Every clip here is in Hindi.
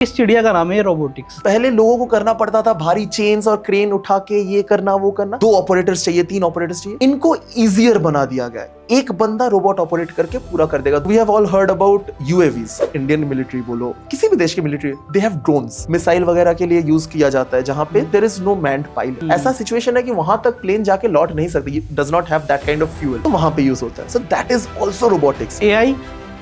इस चिड़िया का नाम है रोबोटिक्स। पहले लोगों को करना पड़ता था भारी चेन्स और क्रेन उठा के ये करना वो करना, 2 ऑपरेटर्स चाहिए 3 ऑपरेटर्स चाहिए। इनको इजियर बना दिया गया है, एक बंदा रोबोट ऑपरेट करके पूरा कर देगा। We have all heard about UAVs. Indian military बोलो, किसी भी देश की military, they have drones, missile वगैरह के लिए यूज किया जाता है जहां पे there is no manned pilot. ऐसा सिचुएशन है कि वहां तक प्लेन जाके लौट नहीं सकती, does not have that kind of fuel, तो वहां पे यूज होता है। So that is also robotics. AI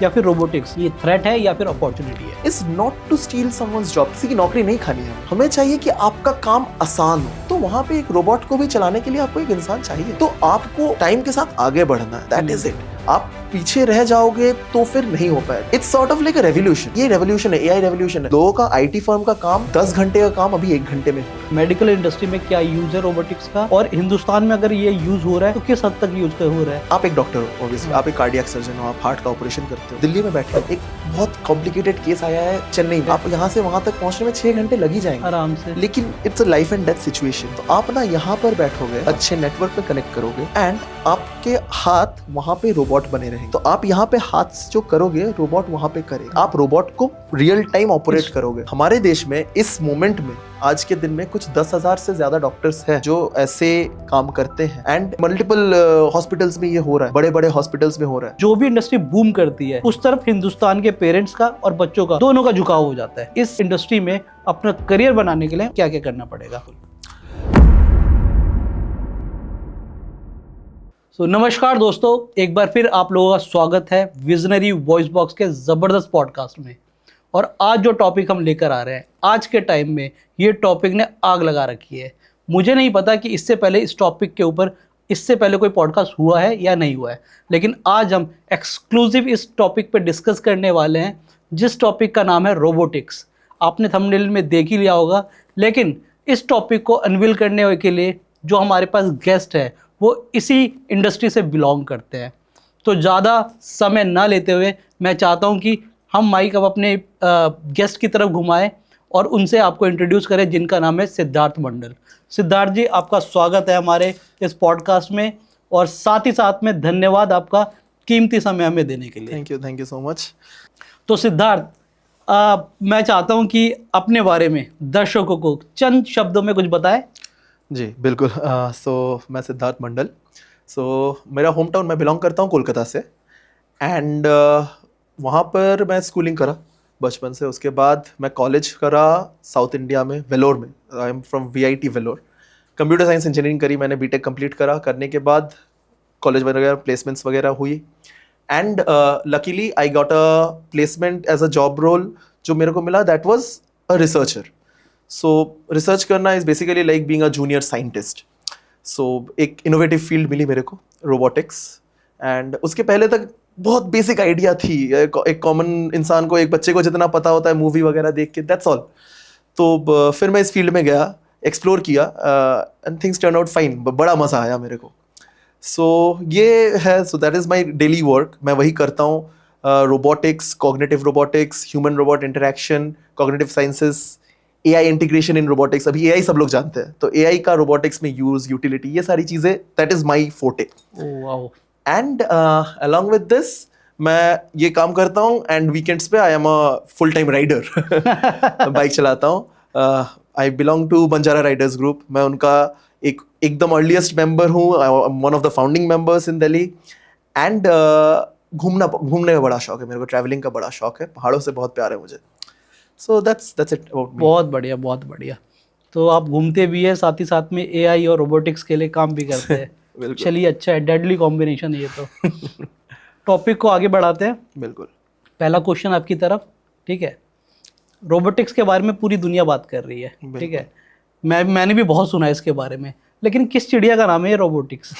या फिर रोबोटिक्स, ये थ्रेट है या फिर अपॉर्चुनिटी है? Is not to steal someone's job. किसी की नौकरी नहीं खानी है, हमें चाहिए कि आपका काम आसान हो। तो वहां पे एक रोबोट को भी चलाने के लिए आपको एक इंसान चाहिए। तो आपको टाइम के साथ आगे बढ़ना है, दैट इज इट। आप पीछे रह जाओगे तो फिर नहीं हो पाएगा। It's sort of like a revolution. ये रेवोल्यूशन है, एआई रेवोल्यूशन है। लोगों का आईटी फर्म का काम 10 घंटे का काम अभी 1 घंटे में। मेडिकल इंडस्ट्री में क्या यूज है रोबोटिक्स का, और हिंदुस्तान में अगर ये यूज हो रहा है तो किस हद तक यूज हो रहा है? आप एक डॉक्टर हो, ऑब्वियसली आप एक कार्डियक सर्जन हो, आप हार्ट का ऑपरेशन करते हो, दिल्ली में बैठे हो, एक बहुत कॉम्प्लिकेटेड केस आया है चेन्नई में, आप यहाँ से वहां तक पहुंचने में 6 घंटे लग ही जाएंगे आराम से। लेकिन it's a life and death situation. तो आप ना यहाँ पर बैठोगे, अच्छे नेटवर्क पे कनेक्ट करोगे एंड आपके हाथ वहां पे रोबोट बने रहेंगे। तो आप यहाँ पे हाथ से जो करोगे, रोबोट वहां पे करेगा। आप रोबोट को रियल टाइम ऑपरेट करोगे। हमारे देश में इस मोमेंट में, आज के दिन में कुछ 10,000 से ज्यादा डॉक्टर्स हैं जो ऐसे काम करते हैं एंड मल्टीपल हॉस्पिटल्स में ये हो रहा है, बड़े बड़े हॉस्पिटल्स में हो रहा है। जो भी इंडस्ट्री बूम करती है उस तरफ हिंदुस्तान के पेरेंट्स का और बच्चों का दोनों का झुकाव हो जाता है। इस इंडस्ट्री में अपना करियर बनाने के लिए क्या क्या करना पड़ेगा? नमस्कार दोस्तों, एक बार फिर आप लोगों का स्वागत है विजनरी वॉइस बॉक्स के जबरदस्त पॉडकास्ट में। और आज जो टॉपिक हम लेकर आ रहे हैं, आज के टाइम में ये टॉपिक ने आग लगा रखी है। मुझे नहीं पता कि इससे पहले इस टॉपिक के ऊपर इससे पहले कोई पॉडकास्ट हुआ है या नहीं हुआ है, लेकिन आज हम एक्सक्लूसिव इस टॉपिक पे डिस्कस करने वाले हैं, जिस टॉपिक का नाम है रोबोटिक्स। आपने थंबनेल में देख ही लिया होगा, लेकिन इस टॉपिक को अनवील करने के लिए जो हमारे पास गेस्ट है वो इसी इंडस्ट्री से बिलोंग करते हैं। तो ज़्यादा समय ना लेते हुए मैं चाहता हूं कि हम माइक अब अपने गेस्ट की तरफ घुमाएं और उनसे आपको इंट्रोड्यूस करें, जिनका नाम है सिद्धार्थ मंडल। सिद्धार्थ जी, आपका स्वागत है हमारे इस पॉडकास्ट में, और साथ ही साथ में धन्यवाद आपका कीमती समय हमें देने के लिए। Thank you so much. तो सिद्धार्थ, मैं चाहता हूं कि अपने बारे में दर्शकों को चंद शब्दों में कुछ बताएं। जी बिल्कुल। मैं सिद्धार्थ मंडल। मेरा होम टाउन, मैं बिलोंग करता हूँ कोलकाता से एंड वहाँ पर मैं स्कूलिंग करा बचपन से। उसके बाद मैं कॉलेज करा साउथ इंडिया में, वेलोर में। I am from VIT Vellore. Computer science engineering करी मैंने, बीटेक कंप्लीट करा। करने के बाद कॉलेज वगैरह प्लेसमेंट्स वगैरह हुई and luckily I got a placement as a job role जो मेरे को मिला, that was a researcher. Research करना is basically like being a junior scientist. एक इनोवेटिव फील्ड मिली मेरे को, रोबोटिक्स। एंड उसके पहले तक बहुत बेसिक आइडिया थी, एक कॉमन इंसान को, एक बच्चे को जितना पता होता है मूवी वगैरह देख के, दैट्स ऑल। तो फिर मैं इस फील्ड में गया, एक्सप्लोर किया and things turn out fine. बड़ा मज़ा आया मेरे को। ये है, that is my daily work. मैं वही करता हूँ, robotics, cognitive robotics, human robot interaction, cognitive sciences, AI integration in robotics. अभी एआई सब लोग जानते हैं, तो एआई का रोबोटिक्स में यूज, यूटिलिटी, ये सारी चीजें, that is my forte. And along with this मैं ये काम करता हूँ एंड वीकेंड्स पे I am a full time rider. Bike चलाता हूँ। I belong to Banjara riders group. मैं उनका एकदम अर्लीस्ट मेंबर हूँ, one of the founding members in Delhi. And घूमने का बड़ा शौक है मेरे को, ट्रैवलिंग का बड़ा शौक है, पहाड़ों से बहुत प्यार है मुझे। So that's it about me. बहुत बढ़िया, बहुत बढ़िया। तो आप घूमते भी है, साथ ही साथ में एआई और रोबोटिक्स के लिए काम भी करते हैं। चलिए, अच्छा है, डेडली कॉम्बिनेशन है ये तो। टॉपिक को आगे बढ़ाते हैं। बिल्कुल। पहला क्वेश्चन आपकी तरफ, ठीक है। रोबोटिक्स के बारे में पूरी दुनिया बात कर रही है, ठीक है। मैंने भी बहुत सुना है इसके बारे में, लेकिन किस चिड़िया का नाम है ये रोबोटिक्स?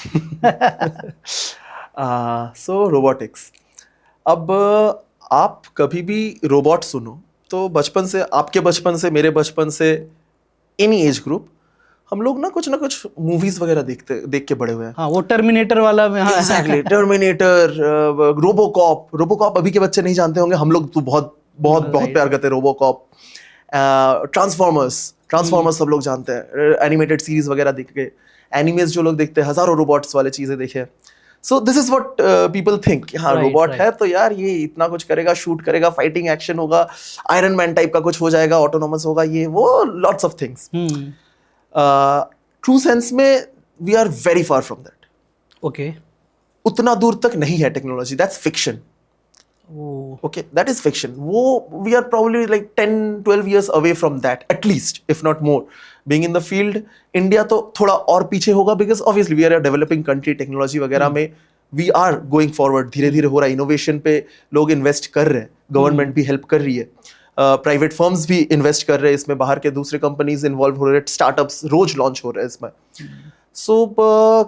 रोबोटिक्स, अब आप कभी भी रोबोट सुनो तो बचपन से, आपके बचपन से, मेरे बचपन से, एनी एज ग्रुप, हम लोग ना कुछ मूवीज वगैरह देख के बड़े हुए हैं। हाँ, वो टर्मिनेटर वाला में। हाँ, एग्जैक्टली, टर्मिनेटर, रोबोकॉप अभी के बच्चे नहीं जानते होंगे, हम लोग तो बहुत प्यार करते हैं रोबोकॉप। ट्रांसफॉर्मर्स सब लोग जानते हैं, एनिमेटेड सीरीज वगैरह देख के, एनिमेज जो लोग देखते हैं, हजारों रोबोट्स वाले चीजें देखे। So this is what people think, हाँ Right, रोबोट right. है तो यार ये इतना कुछ करेगा, शूट करेगा, फाइटिंग एक्शन होगा, आयरन मैन टाइप का कुछ हो जाएगा, ऑटोनोमस होगा, ये वो lots of things. True sense में we are very far from that. Okay. उतना दूर तक नहीं है technology, that's fiction. Oh. Okay, that is fiction. We are probably like 10-12 years away from that, at least, if not more. Being in the field, India तो थोड़ा और पीछे होगा because obviously we are a developing country. Technology वगैरह में we are going forward. धीरे धीरे हो रहा है. Innovation पे लोग invest कर रहे हैं. Government भी help कर रही है. Private firms भी invest कर रहे हैं इसमें. बाहर के दूसरे companies involve हो रहे हैं. Startups रोज launch हो रहे हैं इसमें. So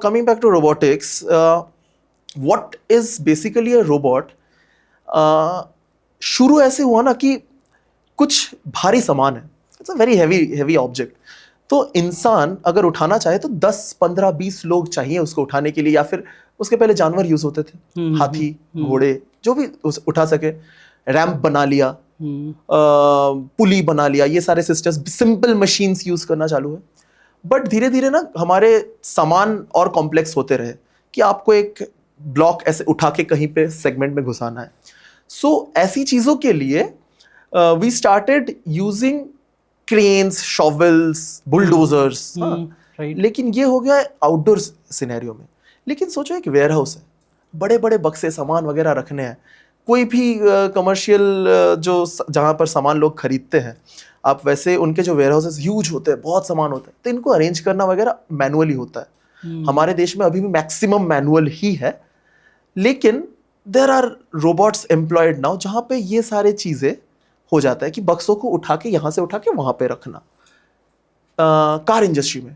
coming back to robotics, what is basically a robot? शुरू ऐसे हुआ ना कि कुछ भारी सामान है, it's a very heavy object, तो इंसान अगर उठाना चाहे तो 10 15 20 लोग चाहिए उसको उठाने के लिए, या फिर उसके पहले जानवर यूज होते थे, हाथी, घोड़े, जो भी उठा सके. रैंप बना लिया, पुली बना लिया, ये सारे सिस्टम्स, सिंपल मशीन्स यूज करना चालू है. बट धीरे धीरे ना हमारे सामान और कॉम्प्लेक्स होते रहे कि आपको एक ब्लॉक ऐसे उठा के कहीं पे सेगमेंट में घुसाना है. सो ऐसी चीजों के लिए we started using cranes, shovels, bulldozers. लेकिन ये हो गया आउटडोर सिनेरियो में. लेकिन सोचो एक वेयर हाउस है, बड़े बड़े बक्से सामान वगैरह रखने हैं. कोई भी कमर्शियल जो जहाँ पर सामान लोग खरीदते हैं, आप वैसे उनके जो वेयर हाउसेस ह्यूज होते हैं, बहुत सामान होता है, तो इनको अरेंज करना वगैरह मैनुअली होता है. हमारे देश में अभी भी मैक्सिमम मैनुअल ही है. लेकिन there are robots employed now जहाँ पे ये सारे चीज़ें हो जाता है कि बक्सों को उठा के यहाँ से उठा के वहाँ पे रखना. कार इंडस्ट्री में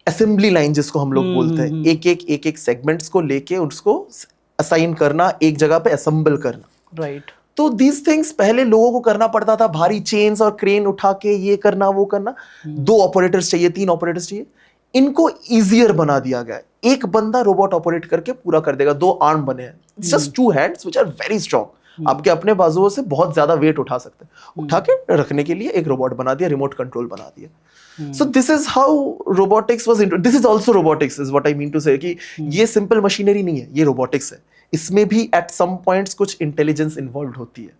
असेंबली लाइन जिसको हम लोग बोलते हैं, एक एक सेगमेंट्स को लेके उसको असाइन करना, एक जगह पे असेंबल करना. राइट. तो दीज थिंग्स पहले लोगों को करना पड़ता था, भारी चेन्स और क्रेन उठा के ये करना वो करना. 2 ऑपरेटर्स चाहिए, 3 ऑपरेटर्स चाहिए. इनको इजियर बना दिया गया है. एक बंदा रोबोट ऑपरेट करके पूरा कर देगा. 2 आर्म बने हैं, it's just 2 hands which are very strong. आपके अपने बाजुओं से बहुत ज्यादा वेट उठा सकते हैं. उठा के रखने के लिए एक रोबोट बना दिया, रिमोट कंट्रोल बना दिया. So this is how robotics was this is also robotics is what I mean to say कि ये सिंपल मशीनरी नहीं है, ये रोबोटिक्स है. इसमें भी at some points कुछ इंटेलिजेंस इन्वॉल्व होती है.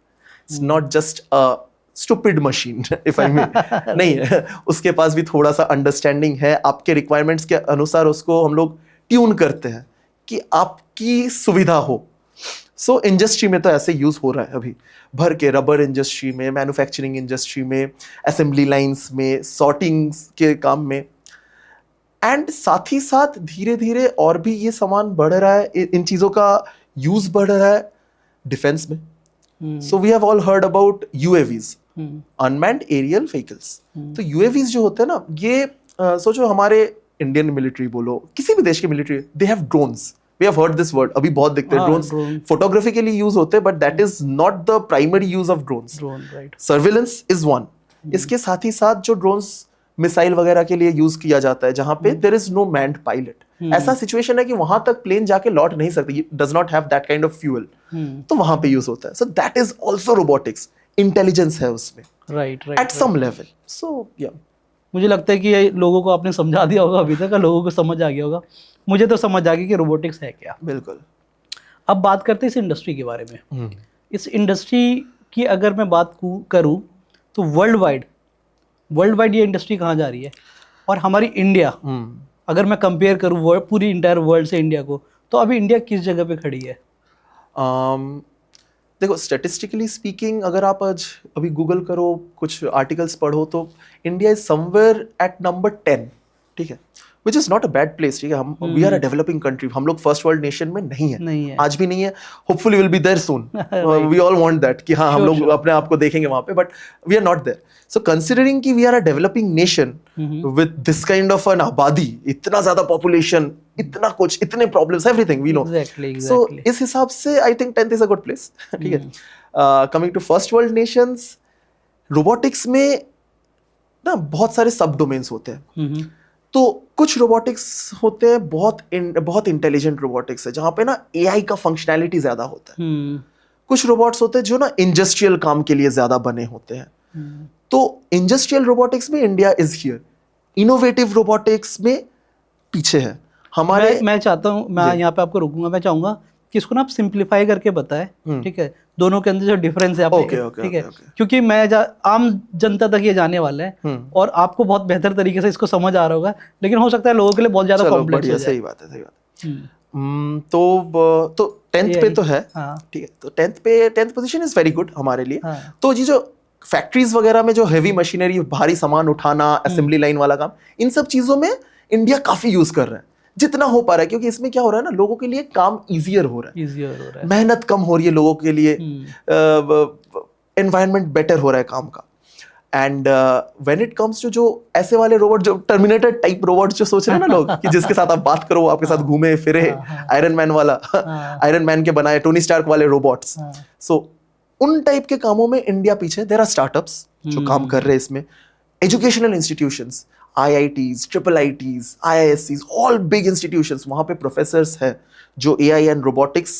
It's not just a stupid machine if I may. नहीं, उसके पास भी थोड़ा सा अंडरस्टैंडिंग है. आपके रिक्वायरमेंट्स के अनुसार उसको हम लोग ट्यून करते हैं कि आपकी सुविधा हो. सो इंडस्ट्री में तो ऐसे यूज हो रहा है अभी भर के. रबर इंडस्ट्री में, मैन्युफैक्चरिंग इंडस्ट्री में, असेंबली लाइंस में, सॉर्टिंग के काम में. एंड साथ ही साथ धीरे धीरे और भी ये सामान बढ़ रहा है, इन चीज़ों का यूज बढ़ रहा है डिफेंस में. So we have all heard about UAVs, unmanned aerial vehicles. तो यूएवीज जो होते हैं ना, ये सोचो हमारे इंडियन मिलिट्री बोलो, किसी भी देश की military, they have drones. We have heard this word, अभी बहुत दिखते हैं ड्रोन्स. फोटोग्राफी के लिए यूज होते हैं, but that is not the primary use of drones. Surveillance is one. इसके साथ ही साथ जो ड्रोन्स मिसाइल वगैरह के लिए यूज किया जाता है, जहां पे there is no manned pilot. ऐसा सिचुएशन है कि वहां तक प्लेन जाके लौट नहीं सकती, does not have that kind of fuel, तो वहां पे यूज होता है. So that is also robotics. Intelligence है उसमें, right, at some level. So या मुझे लगता है कि ये लोगों को आपने समझा दिया होगा, अभी तक लोगों को समझ आ गया होगा. मुझे तो समझ आ गई कि रोबोटिक्स है क्या. बिल्कुल. अब बात करते हैं इस इंडस्ट्री के बारे में. इस इंडस्ट्री की अगर मैं बात करूं तो वर्ल्ड वाइड ये इंडस्ट्री कहाँ जा रही है, और हमारी इंडिया, अगर मैं कंपेयर करूं पूरी इंटायर वर्ल्ड से इंडिया को, तो अभी इंडिया किस जगह पे खड़ी है? देखो, स्टैटिस्टिकली स्पीकिंग अगर आप आज अभी गूगल करो, कुछ आर्टिकल्स पढ़ो, तो India is somewhere at number 10. ठीक है, which is not a bad place. ठीक है, हम we are a developing country. हम लोग फर्स्ट वर्ल्ड नेशन में नहीं है, आज भी नहीं है. Hopefully will be there soon. We all want that कि हाँ, हम लोग अपने आप को देखेंगे वहां पे, but we are not there. So considering कि we are a developing nation with this kind of an आबादी, इतना ज्यादा पॉपुलेशन, इतना कुछ, इतने problems, everything we know. So इस हिसाब से I think 10th is a good place. ठीक है. Coming to first world nations, robotics में ना बहुत सारे सब डोमेन्स होते हैं. तो कुछ रोबोटिक्स होते हैं बहुत इंटेलिजेंट रोबोटिक्स है, जहाँ पे ना एआई का फंक्शनैलिटी ज्यादा होता है. कुछ रोबोट्स होते हैं जो ना इंडस्ट्रियल काम के लिए ज्यादा बने होते हैं. तो इंडस्ट्रियल रोबोटिक्स में India is here. Innovative robotics में पीछे है. हमारे मैं चाहता हूँ, मैं जी। यहाँ पे आपको रोकूंगा, मैं चाहूंगा कि इसको ना आप सिंप्लीफाई करके बताएं, ठीक है, दोनों के अंदर जो डिफरेंस है आप ओके ओके ठीक है, ओके ओके क्योंकि आम जनता तक ये जाने वाला है और आपको बहुत बेहतर तरीके से इसको समझ आ रहा होगा, लेकिन हो सकता है लोगों के लिए बहुत ज़्यादा चलो कॉम्प्लेक्स हो बढ़िया, जाए। सही बात है, सही बात है। हम्म, तो 10th पे AI, तो है, हाँ ठीक है, तो 10th पे 10th position is very good हमारे लिए। हाँ, तो ये जो फैक्ट्रीज वगैरह में जो हेवी मशीनरी, भारी सामान उठाना, असेंबली लाइन वाला काम, इन सब चीजों में इंडिया काफी यूज कर रहा है जितना हो पा रहा है, क्योंकि इसमें क्या हो रहा है ना, लोगों के लिए काम इजियर हो रहा है, इजियर हो रहा है। मेहनत कम हो रही है लोगों के लिए, एनवायरनमेंट बेटर हो रहा है काम का। And when it comes to जो ऐसे वाले रोबोट, जो टर्मिनेटर टाइप रोबोट जो सोच रहे हैं ना लोग कि जिसके साथ आप बात करो वो आपके साथ घूमे फिरे, आयरन मैन वाला, आयरन मैन के बनाए टोनी स्टार्क वाले रोबोट्स, सो उन टाइप के कामों में इंडिया पीछे। देयर आर स्टार्टअप्स जो काम कर रहे हैं इसमें, educational institutions, IITs, IIITs, IISCs, all big institutions, वहां पे प्रोफेसर्स हैं जो AI एंड रोबोटिक्स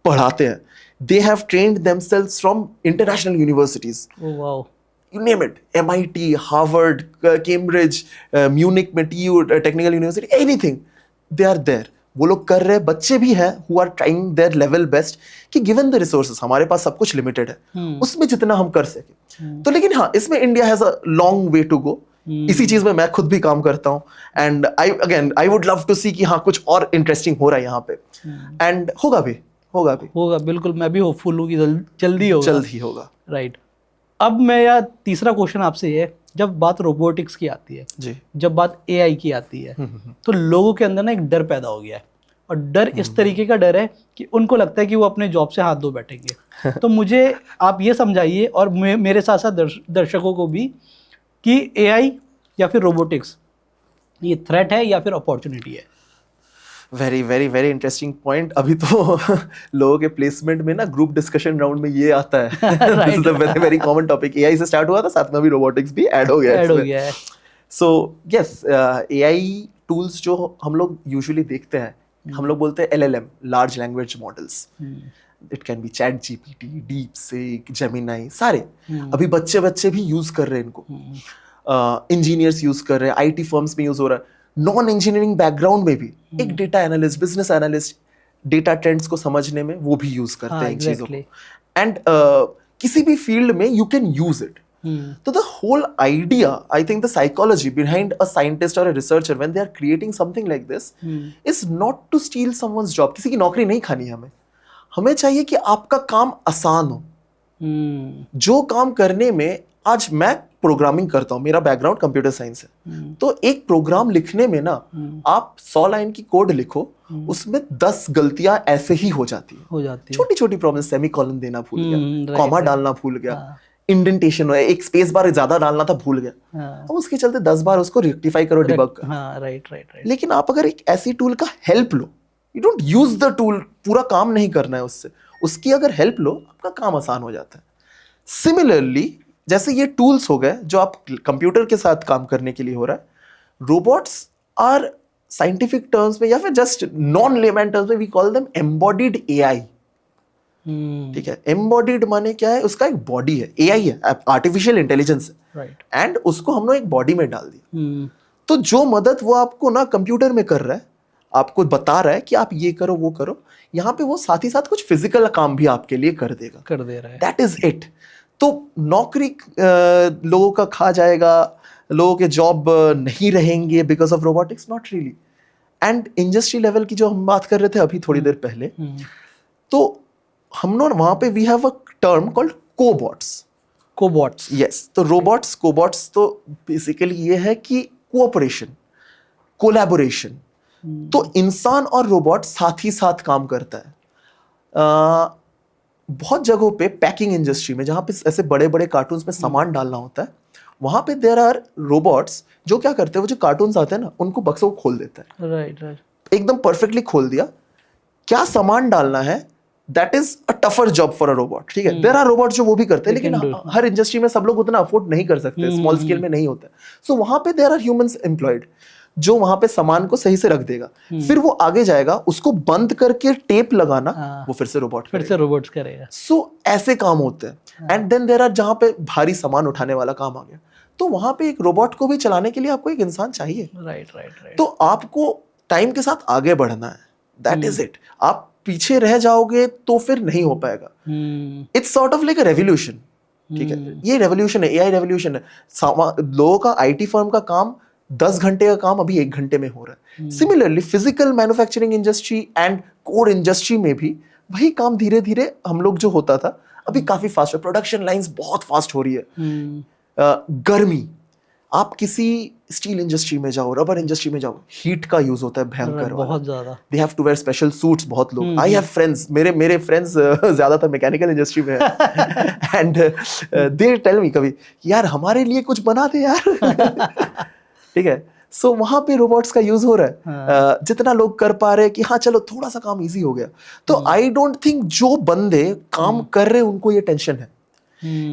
पढ़ाते हैं। They have trained themselves from international universities, oh wow, you name it, MIT, Harvard, Cambridge, Munich में TU, technical university, anything, they are there. वो लोग कर रहे हैं, बच्चे भी हैं who are trying their level best कि गिवन द रिसोर्सेस, हमारे पास सब कुछ लिमिटेड है, उसमें जितना हम कर सके। तो लेकिन हाँ, इसमें India has a long way to go. इसी चीज में मैं खुद भी काम करता हूँ, and I would love to see कि हाँ कुछ और इंटरेस्टिंग हो रहा है यहाँ पे, एंड होगा भी, होगा भी, होगा बिल्कुल। मैं भी होपफुल हूँ कि जल्दी होगा, जल्द ही होगा। राइट। अब मैं यार तीसरा क्वेश्चन आपसे ये है, जब बात रोबोटिक्स की आती है जी, जब बात AI की आती है, तो लोगों के अंदर ना एक डर पैदा हो गया है, और डर इस तरीके का डर है कि उनको लगता है कि वो अपने जॉब से हाथ धो बैठेंगे। तो मुझे आप ये समझाइए, और मेरे साथ साथ दर्शकों को भी, कि AI या फिर रोबोटिक्स ये थ्रेट है या फिर अपॉर्चुनिटी है? Very very very interesting point. अभी तो लोगों के प्लेसमेंट में ना ग्रुप डिस्कशन राउंड में ये आता है। This is a very very common topic. AI से स्टार्ट हुआ था, साथ में अभी रोबोटिक्स भी ऐड हो गया है। सो यस, AI टूल्स जो हम लोग यूजुअली देखते हैं, हम लोग बोलते हैं LLM, large language models. It can be ChatGPT, DeepSeek, Gemini, सारे अभी बच्चे भी यूज कर रहे हैं इनको, इंजीनियर्स यूज कर रहे हैं, IT फर्म्स में यूज हो रहा है, नॉन इंजीनियरिंग बैकग्राउंड में भी एक data analyst, business analyst, data trends को समझने में वो भी यूज करते हैं इन चीजों को। एंड किसी भी फील्ड में यू कैन यूज इट। तो the whole idea, I think the psychology behind a scientist और a researcher when they are creating something like this is not to steal someone's job. किसी की नौकरी नहीं खानी है हमें चाहिए कि आपका काम आसान हो। जो काम करने में, आज मैं प्रोग्रामिंग करता हूँ, मेरा बैकग्राउंड कंप्यूटर साइंस है, तो एक प्रोग्राम लिखने में ना आप 100 लाइन की कोड लिखो, उसमें 10 गलतियां ऐसे ही हो जाती है, छोटी छोटी प्रॉब्लम, सेमीकोलन देना भूल गया, कॉमा डालना भूल गया, इंडेंटेशन हो, एक स्पेस बार ज्यादा डालना था भूल गया, अब उसके चलते 10 बार उसको रेक्टिफाई करो, डिबग करो। राइट। लेकिन आप अगर एक ऐसी टूल का help low, you don't use the tool, पूरा काम नहीं करना है उससे, उसकी अगर हेल्प लो, आपका काम आसान हो जाता है। सिमिलरली जैसे ये टूल्स हो गए जो आप कंप्यूटर के साथ काम करने के लिए हो रहा है, रोबोट्स आर साइंटिफिक टर्म्स में या फिर जस्ट नॉन लेमैन टर्म्स में we call them embodied AI। ठीक है, एम्बॉडीड माने क्या है, उसका एक बॉडी है, AI है, आर्टिफिशियल इंटेलिजेंस है, राइट, एंड उसको हम लोग एक बॉडी में डाल दिया। तो जो मदद वो आपको ना कंप्यूटर में कर रहा है, आपको बता रहा है कि आप ये करो वो करो, यहाँ पे वो साथ ही साथ कुछ फिजिकल काम भी आपके लिए कर दे रहा है। That is it. तो नौकरी लोगों का खा जाएगा, लोगों के जॉब नहीं रहेंगे because of robotics, not really. And industry level की जो हम बात कर रहे थे अभी थोड़ी देर पहले, तो हम लोग वहां पे we have a term called cobots. Yes, तो रोबोट्स, कोबॉट्स, तो बेसिकली ये है कि कोऑपरेशन, कोलैबोरेशन। तो इंसान और रोबोट साथ ही साथ काम करता है। बहुत जगहों पे पैकिंग इंडस्ट्री में, जहां पे ऐसे बड़े बड़े कार्टून्स में सामान डालना होता है, वहां पे देयर आर रोबोट्स जो क्या करते हैं, वो जो कार्टून्स आते हैं ना, उनको बक्सों को खोल देता है। राइट, एकदम परफेक्टली खोल दिया, क्या सामान डालना है, that is a tougher job for a robot. ठीक है, देयर आर रोबोट जो वो भी करते हैं, लेकिन हर इंडस्ट्री में सब लोग उतना अफोर्ड नहीं कर सकते, स्मॉल स्केल में नहीं होता। सो वहां पे देयर आर ह्यूमंस एम्प्लॉयड जो वहां पे सामान को सही से रख देगा, फिर वो आगे जाएगा, उसको बंद करके टेप लगाना, वो फिर से रोबोट्स करेगा। सो ऐसे काम होते हैं। एंड देन देयर आर, जहां पे भारी सामान उठाने वाला काम आ गया, तो वहां पे एक रोबोट को भी चलाने के लिए आपको एक इंसान चाहिए। राइट। तो आपको टाइम के साथ आगे बढ़ना है, दैट इज इट। आप पीछे रह जाओगे तो फिर नहीं हो पाएगा। It's sort of like a revolution, ठीक है, ये रेवोल्यूशन है, एआई रेवोल्यूशन है। लोगों का आईटी फर्म का काम 10 घंटे का काम अभी 1 घंटे में हो रहा है। Similarly physical manufacturing industry and core industry में भी वही काम धीरे धीरे हम लोग जो होता था अभी काफी फास्ट है। प्रोडक्शन लाइंस बहुत फास्ट हो रही है। गर्मी, आप किसी स्टील इंडस्ट्री में जाओ, रबर इंडस्ट्री में जाओ, हीट का यूज होता है भयंकर, बहुत ज्यादा। They have to wear special suits. बहुत लोग, आई हैव फ्रेंड्स, मेरे फ्रेंड्स ज्यादातर मैकेनिकल इंडस्ट्री में है एंड दे टेल मी कभी यार हमारे लिए कुछ बना दे यार ठीक है। सो वहां पे रोबोट्स का यूज हो रहा है। जितना लोग कर पा रहे हैं कि हाँ चलो थोड़ा सा काम इजी हो गया, तो आई डोंट थिंक जो बंदे काम कर रहे हैं उनको ये टेंशन है।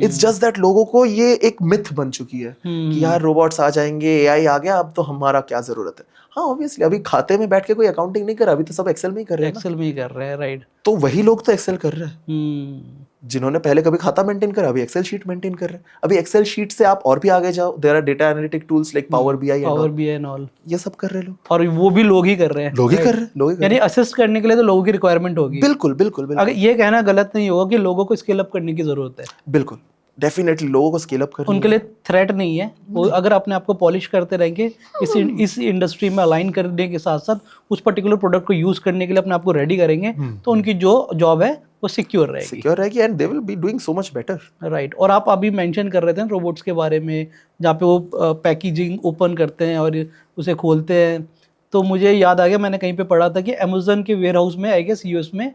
इट्स जस्ट दैट लोगों को ये एक मिथ बन चुकी है कि यार रोबोट्स आ जाएंगे, एआई आ गया, अब तो हमारा क्या जरूरत है। हाँ ऑब्वियसली अभी खाते में बैठ के कोई अकाउंटिंग नहीं कर रहा, अभी तो सब एक्सेल में ही कर रहे हैं, एक्सेल में ही कर रहे हैं, राइट। तो वही लोग तो एक्सेल कर रहे हैं जिन्होंने पहले कभी खाता मेंटेन करा, अभी एक्सेल शीट मेंटेन कर रहे हैं। अभी एक्सेल शीट से आप और भी आगे जाओ, there are data analytic tools like power BI and all, ये सब कर रहे लोग, और वो भी लोग ही कर रहे हैं, लोग ही कर रहे हैं। यानी असिस्ट करने के लिए तो लोगों की रिक्वायरमेंट होगी। बिल्कुल बिल्कुल बिल्कुल। अगर ये कहना गलत नहीं होगा कि लोगों को स्केल अप करने की जरूरत है। बिल्कुल डेफिनेटली लोगों को स्केल अप करना, उनके लिए थ्रेट नहीं है वो। अगर अपने आप को पॉलिश करते रहेंगे, इस इंडस्ट्री में अलाइन करने के साथ साथ उस पर्टिकुलर प्रोडक्ट को यूज करने के लिए अपने आप को रेडी करेंगे, तो उनकी जो जॉब है वो सिक्योर रहेगी and they will be doing so much better, right. और आप अभी मेंशन कर रहे थे रोबोट्स के बारे में, जहाँ पे वो पैकेजिंग ओपन करते हैं और उसे खोलते हैं, तो मुझे याद आ गया, मैंने कहीं पे पढ़ा था कि अमेजन के वेयर हाउस में, आई गेस यूएस में,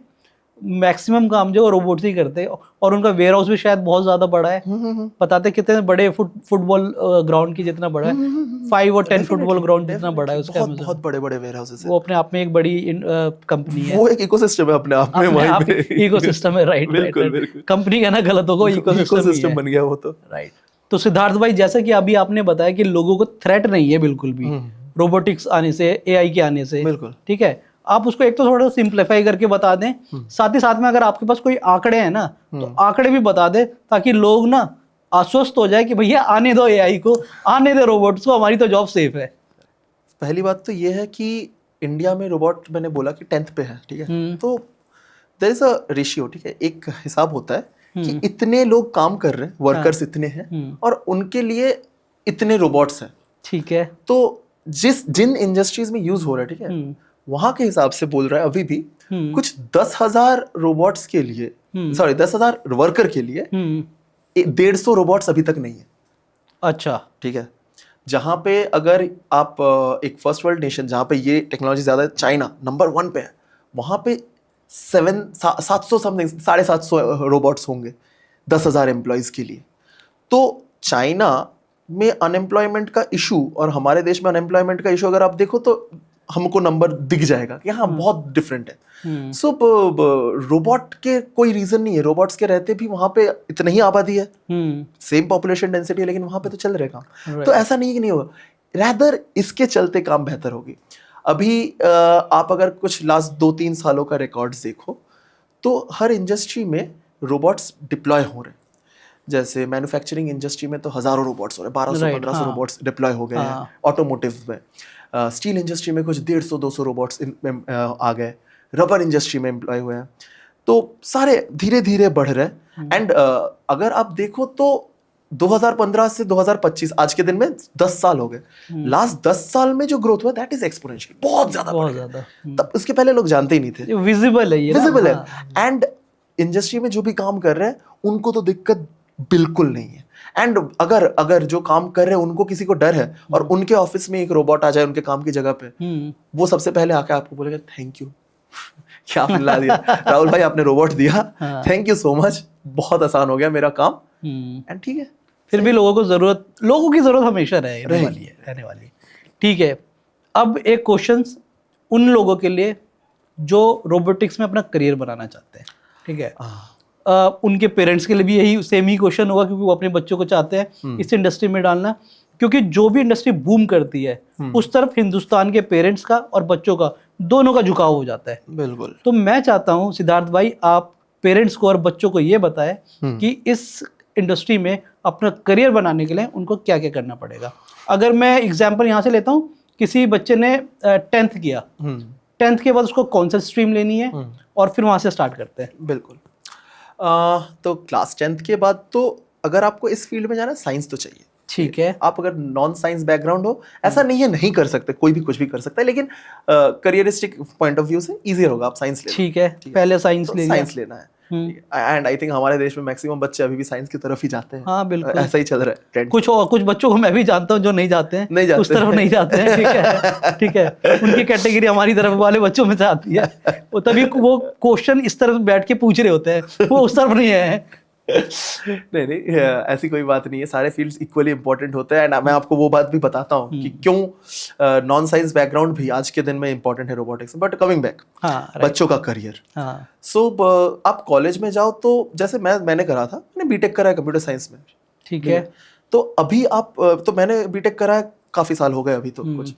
मैक्सिमम काम जो रोबोट्स ही करते हैं, और उनका वेयर हाउस भी शायद बहुत ज्यादा बड़ा है। बताते कितने बड़े फुटबॉल ग्राउंड की जितना बड़ा है, 5 और 10 फुटबॉल ग्राउंड जितना बड़ा है उसका। बहुत बड़े बड़े वेयर हाउसेस है, वो अपने आप में एक बड़ी कंपनी है, वो एक इकोसिस्टम है अपने आप में, वहीं पे इकोसिस्टम है, राइट। बिल्कुल कंपनी कहना गलत होगा, इकोसिस्टम बन गया वो तो, राइट। तो सिद्धार्थ भाई, जैसा कि अभी आपने बताया कि लोगों को थ्रेट नहीं है बिल्कुल भी रोबोटिक्स आने से, एआई के आने से, बिल्कुल ठीक है। आप उसको एक तो थोड़ा सिंप्लीफाई करके बता दें, साथ ही साथ में अगर आपके पास कोई आंकड़े हैं ना, तो आंकड़े भी बता दें, ताकि लोग ना आश्वस्त हो जाए कि भैया आने दो एआई को, आने दो रोबोट्स को, हमारी तो जॉब सेफ है। पहली बात तो ये है कि इंडिया में रोबोट, मैंने बोला कि 10th पे है, ठीक है, तो देयर इज अ रेशियो, ठीक है, एक हिसाब होता है कि इतने लोग काम कर रहे हैं, वर्कर्स इतने हैं, और उनके लिए इतने रोबोट्स हैं, ठीक है। तो जिन इंडस्ट्रीज में यूज हो रहा है, ठीक है, वहां के हिसाब से बोल रहा है अभी भी कुछ 10,000 रोबोट्स के लिए, सॉरी 10,000 वर्कर के लिए 150 रोबोट्स अभी तक नहीं है। अच्छा, ठीक है। जहां पे अगर आप एक फर्स्ट वर्ल्ड नेशन जहां पे ये टेक्नोलॉजी ज्यादा है, चाइना नंबर 1 पे है, वहां पे 700 समथिंग 750 रोबोट्स होंगे 10,000 एम्प्लॉयज के लिए। तो चाइना में अनएम्प्लॉयमेंट का इशू और हमारे देश में अनएम्प्लॉयमेंट का इशू अगर आप देखो तो हमको नंबर दिख जाएगा कि हाँ बहुत डिफरेंट है। सो रोबोट के कोई रीजन नहीं है, रोबोट्स के रहते भी वहां पे इतनी ही आबादी है, सेम पॉपुलेशन डेंसिटी है, लेकिन वहां पे तो चल रहे काम। तो ऐसा नहीं कि नहीं होगा, रैदर इसके चलते काम बेहतर होगी। अभी आप अगर कुछ लास्ट 2-3 सालों का रिकॉर्ड्स देखो तो हर इंडस्ट्री में रोबोट्स डिप्लॉय हो रहे हैं। जैसे मैन्युफैक्चरिंग इंडस्ट्री में तो हजारों रोबोट्स हो रहे हैं, 1200-1500 रोबोट्स डिप्लॉय हो गए हैं। ऑटोमोटिव में, स्टील इंडस्ट्री में कुछ 150-200 रोबोट्स आ गए, रबर इंडस्ट्री में एम्प्लॉय हुए हैं। तो सारे धीरे धीरे बढ़ रहे हैं। एंड अगर आप देखो तो 2015 से 2025 आज के दिन में 10 साल हो गए। लास्ट 10 साल में जो ग्रोथ हुआ दैट इज एक्सपोनेंशियल, बहुत ज्यादा। तब उसके पहले लोग जानते ही नहीं थे, विजिबल है, विजिबल है। एंड इंडस्ट्री में जो भी काम कर रहे हैं उनको तो दिक्कत बिल्कुल नहीं है। एंड अगर जो काम कर रहे हैं उनको किसी को डर है और उनके ऑफिस में एक रोबोट आ जाए उनके काम की जगह पे, वो सबसे पहले आके आपको बोलेगा थैंक यू, क्या आपने ला दिया राहुल भाई, आपने रोबोट दिया, थैंक यू सो मच, बहुत आसान हो गया मेरा काम। एंड ठीक है, फिर भी लोगों की जरूरत हमेशा रहने वाली। ठीक है, अब एक क्वेश्चन उन लोगों के लिए जो रोबोटिक्स में अपना करियर बनाना चाहते हैं, ठीक है, उनके पेरेंट्स के लिए भी यही सेम ही क्वेश्चन होगा, क्योंकि वो अपने बच्चों को चाहते हैं इस इंडस्ट्री में डालना, क्योंकि जो भी इंडस्ट्री बूम करती है उस तरफ हिंदुस्तान के पेरेंट्स का और बच्चों का दोनों का झुकाव हो जाता है। बिल्कुल। तो मैं चाहता हूं सिद्धार्थ भाई, आप पेरेंट्स को और बच्चों को ये बताएं कि इस इंडस्ट्री में अपना करियर बनाने के लिए उनको क्या क्या करना पड़ेगा। अगर मैं एग्जाम्पल यहाँ से लेता हूँ किसी बच्चे ने 10th किया, 10th के बाद उसको कौन सा स्ट्रीम लेनी है और फिर वहाँ से स्टार्ट करते हैं? बिल्कुल। तो क्लास 10th के बाद तो अगर आपको इस फील्ड में जाना है, साइंस तो चाहिए। ठीक है। आप अगर नॉन साइंस बैकग्राउंड हो, ऐसा नहीं है नहीं कर सकते, कोई भी कुछ भी कर सकता है, लेकिन करियरिस्टिक पॉइंट ऑफ व्यू से इजियर होगा, आप साइंस ले। ठीक है, पहले साइंस ले लिया। साइंस लेना है एंड आई थिंक हमारे देश में मैक्सिमम बच्चे अभी भी साइंस की तरफ ही जाते हैं। हाँ बिल्कुल, ऐसा ही चल रहा है ट्रेंड। कुछ बच्चों को मैं भी जानता हूँ जो नहीं जाते हैं, नहीं जाते, उस तरफ नहीं जाते हैं। ठीक है, ठीक है, उनकी कैटेगरी हमारी तरफ वाले बच्चों में से आती है। वो तभी वो क्वेश्चन इस तरफ बैठ के पूछ रहे होते हैं, वो उस तरफ नहीं है। नहीं, ऐसी कोई बात नहीं है, सारे फील्ड्स इक्वली इंपॉर्टेंट होते हैं। एंड मैं आपको वो बात भी बताता हूँ कि क्यों नॉन साइंस बैकग्राउंड भी आज के दिन में इंपॉर्टेंट है रोबोटिक्स। बट कमिंग बैक, बच्चों का करियर। सो आप कॉलेज में जाओ तो जैसे मैंने करा था, मैंने बीटेक करा है कंप्यूटर साइंस में। ठीक है। तो अभी आप तो मैंने बीटेक करा है, काफी साल हो गए अभी तो कुछ,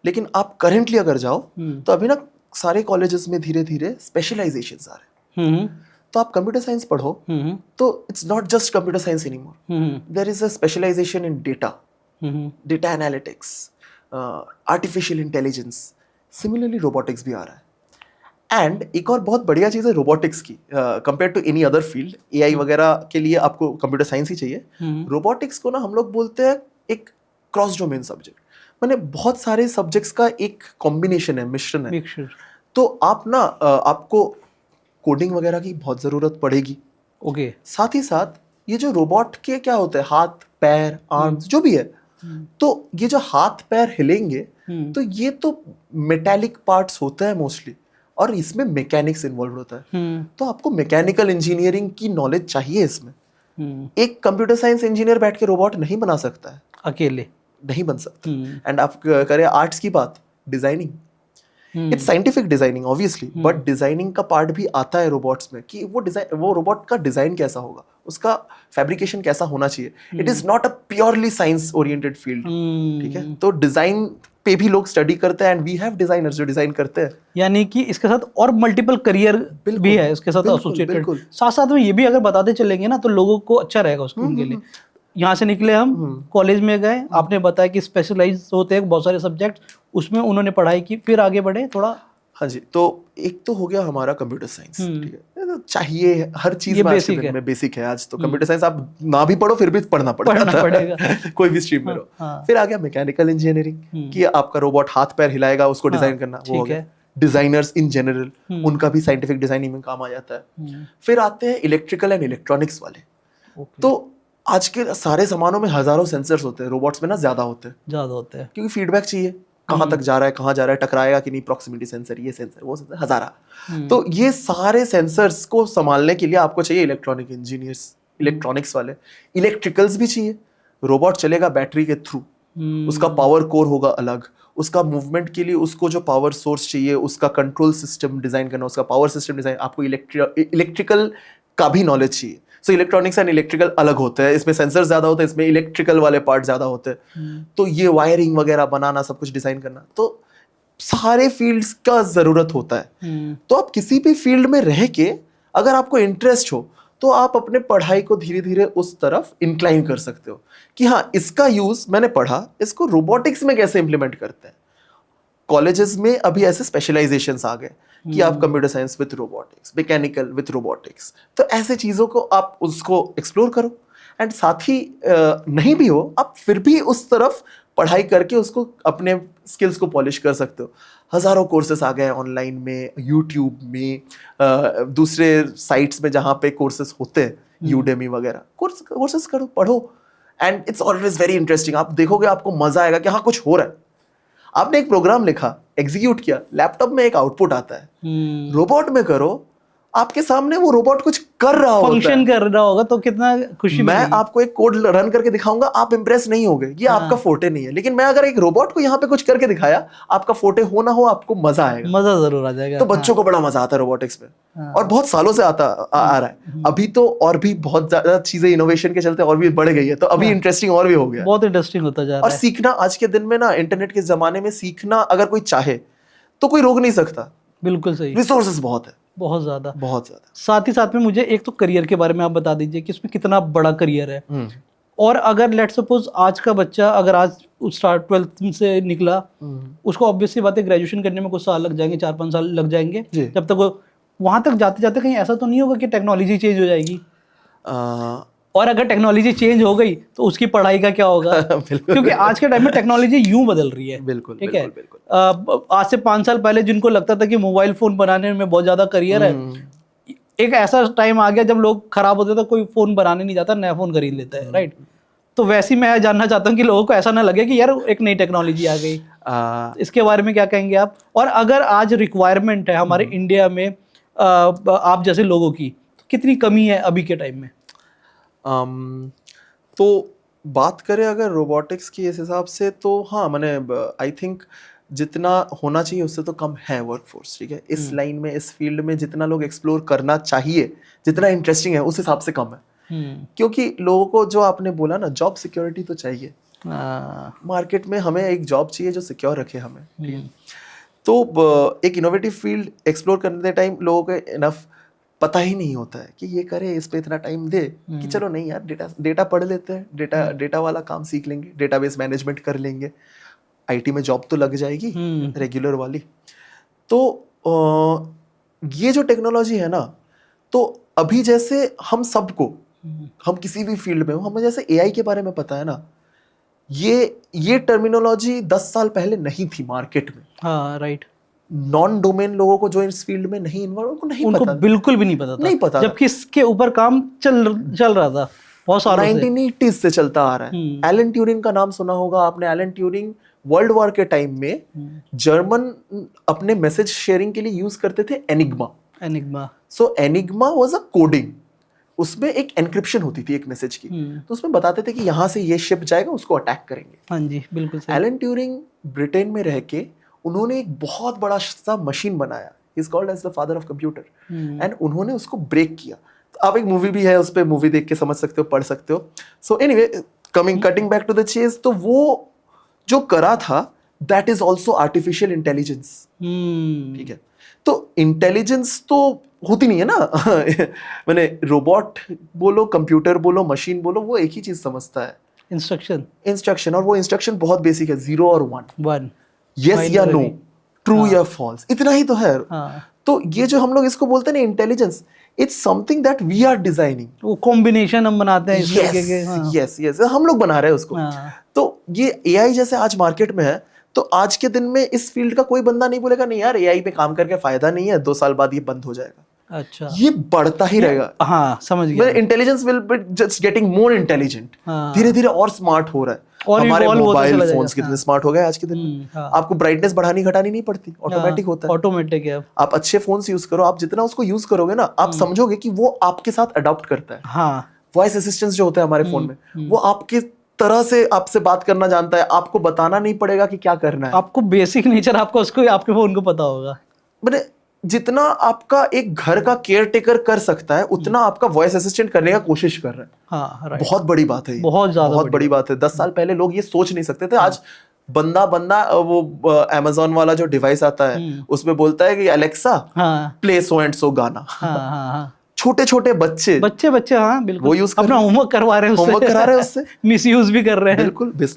लेकिन आप करेंटली अगर जाओ तो अभी ना सारे कॉलेजेस में धीरे धीरे स्पेशलाइजेशंस आ रहे हैं। तो आप कंप्यूटर साइंस पढ़ो तो it's not just computer science anymore, there is a specialisation in data analytics, artificial intelligence, similarly robotics भी आ रहा है। एंड एक और बहुत बढ़िया चीज़ है रोबोटिक्स की, compare to any other field, AI वगैरह के लिए आपको कंप्यूटर साइंस ही चाहिए। रोबोटिक्स को ना हम लोग बोलते हैं एक क्रॉस डोमेन सब्जेक्ट, माने बहुत सारे सब्जेक्ट्स का एक कॉम्बिनेशन है, मिश्रण है। तो आप ना आपको कोडिंग वगैरह की बहुत ज़रूरत पड़ेगी। ओके। साथ ही साथ ये जो रोबोट के क्या होते हैं, हाथ पैर आर्म्स जो भी है, तो ये जो हाथ पैर हिलेंगे तो ये तो मेटालिक पार्ट्स होते हैं मोस्टली, और इसमें मैकेनिक्स इन्वॉल्व होता है। तो आपको मैकेनिकल इंजीनियरिंग की नॉलेज चाहिए इसमें। एक कंप्यूटर साइंस इंजीनियर बैठ के रोबोट नहीं बना सकता है, अकेले नहीं बन सकता। एंड आप करें आर्ट्स की बात, designing, it's scientific designing obviously, but designing का पार्ट भी आता है रोबोट्स में कि वो रोबोट का डिजाइन कैसा होगा, उसका फैब्रिकेशन कैसा होना चाहिए। It is not a purely science oriented field. ठीक है, तो डिजाइन पे भी लोग स्टडी करते हैं एंड वी हैव डिजाइनर्स जो डिजाइन करते हैं। यानी कि इसके साथ और मल्टीपल करियर भी है इसके साथ एसोसिएटेड। साथ साथ में ये भी अगर बताते चलेंगे ना तो लोगों को अच्छा रहेगा उनके लिए। यहाँ से निकले हम, कॉलेज में गए, आपने बताया कि स्पेशलाइज होते हैं बहुत सारे सब्जेक्ट, उसमें उन्होंने पढ़ाई की, फिर आगे बढ़े थोड़ा। हाँ जी, तो एक तो हो गया हमारा कंप्यूटर साइंस। ठीक है, तो चाहिए हर चीज में आज के दिन में बेसिक है। आज तो कंप्यूटर साइंस आप ना भी पढ़ो फिर भी पढ़ना पड़ेगा कोई भी स्ट्रीम में रहो। फिर आ गया मैकेनिकल इंजीनियरिंग कि आपका रोबोट हाथ पैर हिलाएगा, उसको डिजाइन करना, वो हो गया। डिजाइनर्स इन जनरल, उनका भी साइंटिफिक डिजाइनिंग में काम आ जाता है। फिर आते हैं इलेक्ट्रिकल एंड इलेक्ट्रॉनिक्स वाले। तो आज के सारे सामानों में हजारों सेंसर्स होते हैं, रोबोट्स में ना ज्यादा होते हैं क्योंकि फीडबैक चाहिए, कहाँ तक जा रहा है, टकराएगा कि नहीं, प्रॉक्सिमिटी सेंसर, ये सेंसर, वो सेंसर, हजारा। तो ये सारे सेंसर्स को संभालने के लिए आपको चाहिए इलेक्ट्रॉनिक इंजीनियर्स, इलेक्ट्रॉनिक्स वाले। इलेक्ट्रिकल्स भी चाहिए, रोबोट चलेगा बैटरी के थ्रू, उसका पावर कोर होगा अलग, उसका मूवमेंट के लिए उसको जो पावर सोर्स चाहिए, उसका कंट्रोल सिस्टम डिजाइन करना, उसका पावर सिस्टम डिजाइन, आपको इलेक्ट्रिकल का भी नॉलेज चाहिए। सो इलेक्ट्रॉनिक्स एंड इलेक्ट्रिकल अलग होते हैं, इसमें सेंसर ज्यादा होते हैं, इसमें इलेक्ट्रिकल वाले पार्ट ज्यादा होते हैं। तो ये वायरिंग वगैरह बनाना, सब कुछ डिजाइन करना, तो सारे फील्ड्स का जरूरत होता है। तो आप किसी भी फील्ड में रह के अगर आपको इंटरेस्ट हो तो आप अपने पढ़ाई को धीरे धीरे उस तरफ इंक्लाइन कर सकते हो कि हाँ, इसका यूज मैंने पढ़ा, इसको रोबोटिक्स में कैसे इंप्लीमेंट करते हैं। कॉलेजेस में अभी ऐसे स्पेशलाइजेशंस आ गए कि आप computer science with robotics, mechanical with robotics, तो ऐसे चीज़ों को आप उसको एक्सप्लोर करो। एंड साथ ही नहीं भी हो आप फिर भी उस तरफ पढ़ाई करके उसको अपने स्किल्स को पॉलिश कर सकते हो। हज़ारों कोर्सेस आ गए ऑनलाइन में, यूट्यूब में, दूसरे साइट्स में जहाँ पे कोर्सेस होते हैं, यूडेमी वगैरह, कोर्सेस करो, पढ़ो। And it's always very interesting. आप देखोगे आपको मजा आएगा कि हाँ कुछ हो रहा है। आपने एक प्रोग्राम लिखा, एग्जीक्यूट किया, लैपटॉप में एक आउटपुट आता है। रोबोट में करो, आपके सामने वो रोबोट कुछ कर रहा होगा, फंक्शन कर रहा होगा, तो कितना खुशी मैं आपको एक कोड रन करके दिखाऊंगा, आप इंप्रेस नहीं होगे, ये आपका फोटे नहीं है। लेकिन मैं अगर एक रोबोट को यहाँ पे कुछ करके दिखाया, आपका फोटे हो ना हो, आपको मजा आएगा, मजा जरूर आ जाएगा। तो बच्चों को बड़ा मजा आता है रोबोटिक्स में, और बहुत सालों से आ रहा है। अभी तो और भी बहुत ज्यादा चीजें इनोवेशन के चलते और भी बढ़ गई है, तो अभी इंटरेस्टिंग और भी हो गया, बहुत इंटरेस्टिंग होता जा रहा है। और सीखना आज के दिन में ना, इंटरनेट के जमाने में सीखना अगर कोई चाहे तो कोई रोक नहीं सकता। बिल्कुल सही, रिसोर्सेज बहुत है, बहुत ज्यादा। बहुत ज्यादा। साथ ही साथ में मुझे एक तो करियर के बारे में आप बता दीजिए कि इसमें कितना बड़ा करियर है। और अगर लेट सपोज आज का बच्चा अगर आज स्टार्ट 12th से निकला, उसको ऑब्वियसली बात है ग्रेजुएशन करने में कुछ साल लग जाएंगे, 4-5 साल लग जाएंगे, जी। जब तक वो वहां तक जाते जाते कहीं ऐसा तो नहीं होगा कि टेक्नोलॉजी चेंज हो जाएगी? और अगर टेक्नोलॉजी चेंज हो गई तो उसकी पढ़ाई का क्या होगा? क्योंकि आज के टाइम में टेक्नोलॉजी यूं बदल रही है। बिल्कुल, ठीक है। बिल्कुल। आज से 5 साल पहले जिनको लगता था कि मोबाइल फोन बनाने में बहुत ज्यादा करियर है, एक ऐसा टाइम आ गया जब लोग खराब होते तो कोई फोन बनाने नहीं जाता, नया फोन खरीद लेता है, राइट? तो वैसे ही मैं जानना चाहता हूँ कि लोगों को ऐसा ना लगे कि यार एक नई टेक्नोलॉजी आ गई। इसके बारे में क्या कहेंगे आप? और अगर आज रिक्वायरमेंट है हमारे इंडिया में आप जैसे लोगों की, तो कितनी कमी है अभी के टाइम में? तो बात करें अगर रोबोटिक्स की इस हिसाब से, तो हाँ, मैंने आई थिंक जितना होना चाहिए उससे तो कम है वर्कफोर्स। ठीक है, इस लाइन में, इस फील्ड में जितना लोग एक्सप्लोर करना चाहिए, जितना इंटरेस्टिंग है, उस हिसाब से कम है। क्योंकि लोगों को, जो आपने बोला ना, जॉब सिक्योरिटी तो चाहिए। मार्केट में हमें एक जॉब चाहिए जो सिक्योर रखे हमें। ठीक है, तो एक इनोवेटिव फील्ड एक्सप्लोर करने टाइम लोगों को इनफ पता ही नहीं होता है कि ये करे, इस पे इतना टाइम दे कि चलो नहीं यार, डेटा पढ़ लेते हैं, डेटा वाला काम सीख लेंगे, डेटाबेस मैनेजमेंट कर लेंगे, आईटी में जॉब तो लग जाएगी रेगुलर वाली। तो ये जो टेक्नोलॉजी है ना, तो अभी जैसे हम सबको, हम किसी भी फील्ड में हो, हमें जैसे एआई के बारे में पता है ना, ये टर्मिनोलॉजी 10 साल पहले नहीं थी मार्केट में। हाँ, राइट। नॉन डोमेन लोगों को जो इस फील्ड में नहीं इन्वॉल्व, उनको बिल्कुल भी नहीं पता था। नहीं पता, जबकि इसके ऊपर काम चल रहा था बहुत सालों से। 1980s से चलता आ रहा है। एलन ट्यूरिंग का नाम सुना होगा आपने। एलन ट्यूरिंग वर्ल्ड वॉर के टाइम में जर्मन अपने मैसेज शेयरिंग के लिए यूज करते थे enigma. So enigma was a coding. उसमें एक एनक्रिप्शन होती थी एक मैसेज की, तो उसमें बताते थे कि यहाँ से ये शिप जाएगा, उसको अटैक करेंगे। हाँ जी, बिल्कुल सही। एलन ट्यूरिंग ब्रिटेन में रह के उन्होंने एक बहुत बड़ा सा मशीन बनाया, he is called as the father of computer, and उन्होंने उसको ब्रेक किया। तो अब एक मूवी भी है, उस पर मूवी देख के समझ सकते हो, पढ़ सकते हो। So anyway, cutting back to the chase, तो वो जो करा था, that is also artificial intelligence. ठीक है, तो इंटेलिजेंस तो होती नहीं है ना मैंने रोबोट बोलो, कंप्यूटर बोलो, मशीन बोलो, वो एक ही चीज समझता है, इंस्ट्रक्शन। और वो इंस्ट्रक्शन बहुत बेसिक है, 0 और 1, यस या नो, ट्रू या फॉल्स, इतना ही तो है। तो ये जो हम लोग इसको बोलते हैं ना intelligence, it's something that we are designing. वो कॉम्बिनेशन हम बनाते हैं इस तरीके के। यस, हम लोग बना रहे हैं उसको। तो ये एआई जैसे आज मार्केट में है, तो आज के दिन में इस फील्ड का कोई बंदा नहीं बोलेगा नहीं यार एआई पे काम करके फायदा नहीं है, 2 साल बाद ये बंद हो जाएगा। अच्छा, ये बढ़ता ही रहेगा। हाँ, समझ गया। Intelligence will be just getting more intelligent, धीरे धीरे और स्मार्ट हो रहा है। और हमारे मोबाइल फोन्स कितने स्मार्ट हो गए आज के दिन में। आपको ब्राइटनेस बढ़ानी घटानी नहीं पड़ती, ऑटोमेटिक होता है। ऑटोमेटिक है। आप अच्छे फोन्स यूज करो, आप जितना उसको यूज करोगे ना, आप समझोगे कि वो आपके साथ अडॉप्ट करता है। हाँ, वॉइस असिस्टेंट जो होता है हमारे फोन में, वो आपके तरह से आपसे बात करना जानता है, आपको बताना नहीं पड़ेगा कि क्या करना है। आपको बेसिक नेचर आपको उसको आपके फोन को पता होगा। मैंने जितना आपका एक घर का केयर टेकर कर सकता है, उतना आपका वॉइस असिस्टेंट करने का कोशिश कर रहे हैं। हाँ, राइट। बहुत बड़ी बात है, बहुत ज्यादा बहुत बड़ी बात है। 10 साल पहले लोग ये सोच नहीं सकते थे। आज बंदा वो Amazon वाला जो डिवाइस आता है, उसमें बोलता है कि Alexa play so and so गाना। छोटे छोटे बच्चे, हाँ, बिल्कुल, वो यूज अपना होमवर्क करवा रहे हैं, होमवर्क करा रहे हैं उससे, मिसयूज भी कर रहे हैं।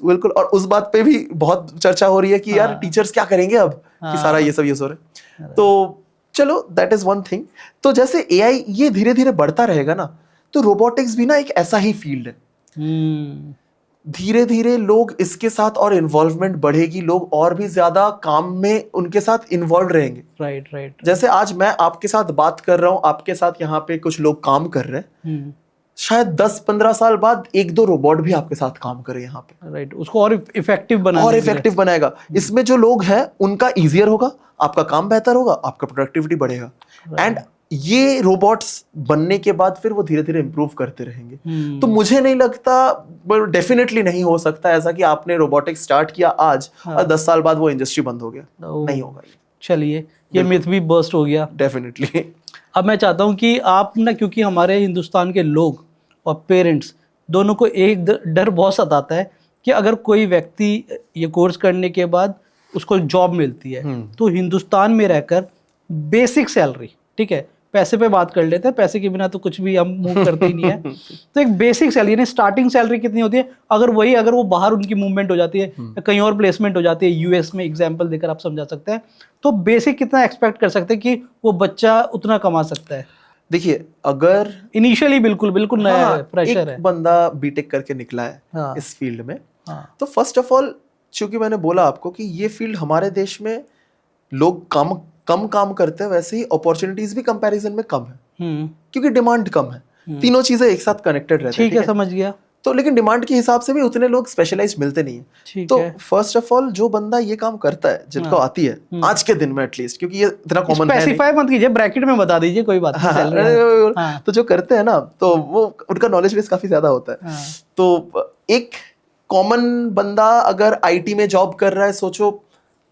बिल्कुल। और उस बात पे भी बहुत चर्चा हो रही है कि यार टीचर्स क्या करेंगे अब कि सारा ये सब यूज हो रहा है। तो चलो, दैट इज वन थिंग। तो जैसे एआई ये धीरे धीरे बढ़ता रहेगा ना, तो रोबोटिक्स भी ना एक ऐसा ही फील्ड है। धीरे धीरे लोग इसके साथ और इन्वॉल्वमेंट बढ़ेगी, लोग और भी ज्यादा काम में उनके साथ इन्वॉल्व रहेंगे। राइट। जैसे आज मैं आपके साथ बात कर रहा हूँ, आपके साथ यहाँ पे कुछ लोग काम कर रहे हैं, शायद 10-15 साल बाद 1-2 रोबोट भी आपके साथ काम करे यहाँ पे। राइट, उसको और इफेक्टिव बनाएगा। इसमें जो लोग हैं उनका इजियर होगा, आपका काम बेहतर होगा, आपका प्रोडक्टिविटी बढ़ेगा। एंड ये रोबोट्स बनने के बाद फिर वो धीरे धीरे इंप्रूव करते रहेंगे। तो मुझे नहीं लगता, डेफिनेटली नहीं हो सकता ऐसा कि आपने रोबोटिक्स स्टार्ट किया आज और 10 साल बाद वो इंडस्ट्री बंद हो गया। नहीं होगा। चलिए, ये मिथ भी बर्स्ट हो गया। डेफिनेटली। अब मैं चाहता हूँ कि आप ना, क्योंकि हमारे हिंदुस्तान के लोग और पेरेंट्स दोनों को एक डर बहुत सताता है कि अगर कोई व्यक्ति ये कोर्स करने के बाद उसको जॉब मिलती है, तो हिंदुस्तान में रहकर बेसिक सैलरी, ठीक है, पैसे पे बात कर लेते हैं, पैसे के बिना तो कुछ भी हम मूव करते ही नहीं है। तो एक बेसिक सैलरी यानी स्टार्टिंग सैलरी कितनी होती है, अगर वो बाहर उनकी मूवमेंट हो जाती है या कहीं और प्लेसमेंट हो जाती है, यूएस में एग्जांपल देकर आप समझा सकते हैं, तो बेसिक कितना एक्सपेक्ट कर सकते हैं कि वो बच्चा उतना कमा सकता है? देखिए, अगर इनिशियली बिल्कुल नया है, प्रेशर एक है। बंदा बीटेक करके निकला है हाँ। इस फील्ड में, हाँ। तो फर्स्ट ऑफ ऑल, चूंकि मैंने बोला आपको कि ये फील्ड हमारे देश में लोग कम काम करते हैं, वैसे ही अपॉर्चुनिटीज भी कंपैरिजन में कम है, क्योंकि डिमांड कम है। तीनों चीजें एक साथ कनेक्टेड रहती हैं। ठीक है, समझ गया। तो लेकिन डिमांड के हिसाब से भी उतने लोग स्पेशलाइज मिलते नहीं है। तो फर्स्ट ऑफ ऑल, जो बंदा ये काम करता है, जिनको आती है आज के दिन में एटलीस्ट, क्योंकि ये इतना कॉमन है, स्पेसिफाई मत कीजिए, ब्रैकेट में बता दीजिए, कोई बात नहीं। हाँ, तो जो करते हैं ना, तो वो उनका नॉलेज बेस काफी ज्यादा होता है। तो एक कॉमन बंदा अगर आईटी में जॉब कर रहा है, सोचो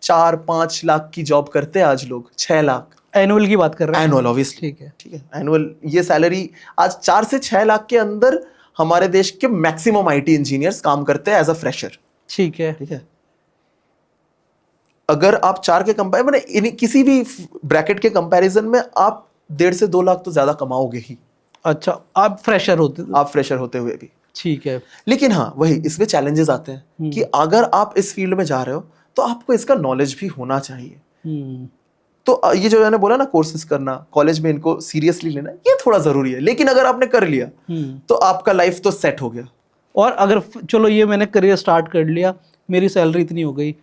4-5 लाख की जॉब करते हैं आज लोग, 6 लाख एनुअल की बात कर रहे हैं। Annual, obviously. ठीक है, एनुअल ये सैलरी आज 4 से 6 लाख के अंदर हमारे देश के मैक्सिमम आईटी इंजीनियर्स काम करते हैं एज अ फ्रेशर। ठीक है। अगर आप 4 के कंपेयर मैंने किसी भी ब्रैकेट के कंपैरिजन में आप 1.5 से 2 लाख तो ज्यादा कमाओगे ही। अच्छा, आप फ्रेशर होते हुए भी। ठीक है। लेकिन हाँ, वही इसमें चैलेंजेस आते हैं कि अगर आप इस फील्ड में जा रहे हो तो आपको इसका नॉलेज भी होना चाहिए। तो ये जो मैंने बोला ना, कोर्सेज करना, कॉलेज में इनको सीरियसली लेना, ये थोड़ा जरूरी है। लेकिन अगर आपने कर लिया तो आपका लाइफ तो सेट हो गया। और अगर चलो ये मैंने करियर स्टार्ट कर लिया, मेरी सैलरी इतनी हो गई,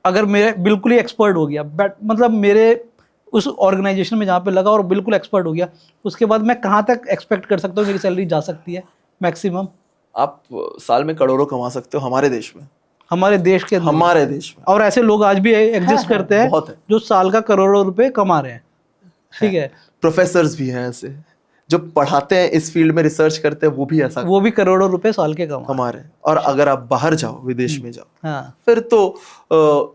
अगर मेरे बिल्कुल ही एक्सपर्ट हो गया, मतलब मेरे उस ऑर्गेनाइजेशन में जहाँ पे लगा और बिल्कुल एक्सपर्ट हो गया, उसके बाद मैं कहाँ तक एक्सपेक्ट कर सकता हूँ मेरी सैलरी जा सकती है मैक्सिमम? आप साल में करोड़ों कमा सकते हो हमारे देश में। हमारे देश में और ऐसे लोग आज भी एग्जिस्ट करते हैं, जो साल का करोड़ों रुपए कमा रहे हैं। ठीक है। प्रोफेसर्स भी हैं ऐसे जो पढ़ाते हैं इस फील्ड में, रिसर्च करते हैं, वो भी करोड़ों रुपए साल के कमा रहे हैं। और अगर आप बाहर जाओ, विदेश में जाओ, हाँ, फिर तो